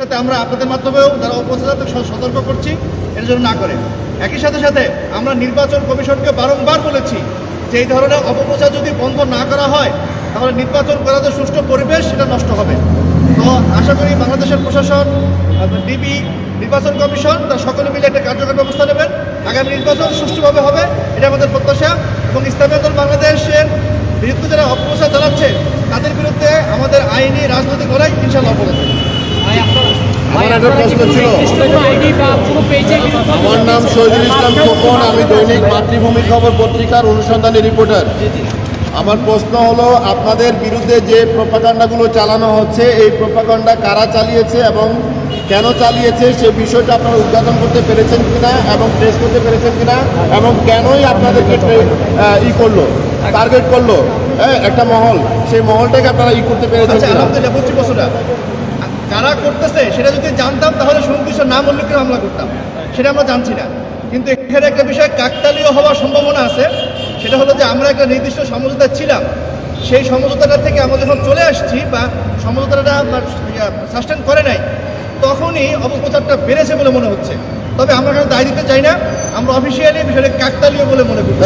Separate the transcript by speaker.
Speaker 1: সাথে আমরা আপনাদের মাধ্যমেও যারা অপপ্রচার সতর্ক করছি এর জন্য না করে। একই সাথে সাথে আমরা নির্বাচন কমিশনকে বারংবার বলেছি যে এই ধরনের অপপ্রচার যদি বন্ধ না করা হয় তাহলে নির্বাচন করার যে সুষ্ঠু পরিবেশ সেটা নষ্ট হবে। তো আশা করি বাংলাদেশের প্রশাসন, ডিবি, নির্বাচন কমিশন তারা সকলে মিলে একটা কার্যকর ব্যবস্থা নেবেন। আগামী নির্বাচন সুষ্ঠুভাবে হবে, এটা আমাদের প্রত্যাশা। এবং ইসলামী আন্দোলন বাংলাদেশের বিরুদ্ধে যারা অপপ্রচার চালাচ্ছে তাদের বিরুদ্ধে আমাদের আইনি রাজনৈতিক লড়াই ইনশাআল্লাহ অব্যাহত থাকবে।
Speaker 2: আমার একটা প্রশ্ন ছিল। আমার নাম শহীদুল ইসলাম খোকন, আমি দৈনিক মাতৃভূমি খবর পত্রিকার অনুসন্ধানী রিপোর্টার। আমার প্রশ্ন হলো, আপনাদের বিরুদ্ধে যে প্রোপাগান্ডাগুলো চালানো হচ্ছে এই প্রোপাগান্ডা কারা চালিয়েছে এবং কেন চালিয়েছে সে বিষয়টা আপনারা উদ্ঘাটন করতে পেরেছেন কিনা এবং ট্রেস করতে পেরেছেন কিনা, এবং কেনই আপনাদেরকে টার্গেট করলো একটা মহল, সেই মহলটাকে আপনারা করতে পেরেছেন কিনা?
Speaker 1: আলহামদুলিল্লাহ, বুঝছি প্রশ্নটা। কারা করতেছে সেটা যদি জানতাম তাহলে সুনির্দিষ্ট নাম উল্লেখ করে হামলা করতাম, সেটা আমরা জানছি না। কিন্তু এখানে একটা বিষয় কাকতালীয় হওয়ার সম্ভাবনা আছে, সেটা হলো যে আমরা একটা নির্দিষ্ট সমঝোতা ছিলাম, সেই সমঝোতাটা থেকে আমরা যখন চলে আসছি বা সমঝোতাটা সাস্টেন করে নাই তখনই অপপ্রচারটা বেড়েছে বলে মনে হচ্ছে। তবে আমরা দায় দিতে চাই না, আমরা অফিসিয়ালি বিষয়টা কাকতালীয় বলে মনে করি।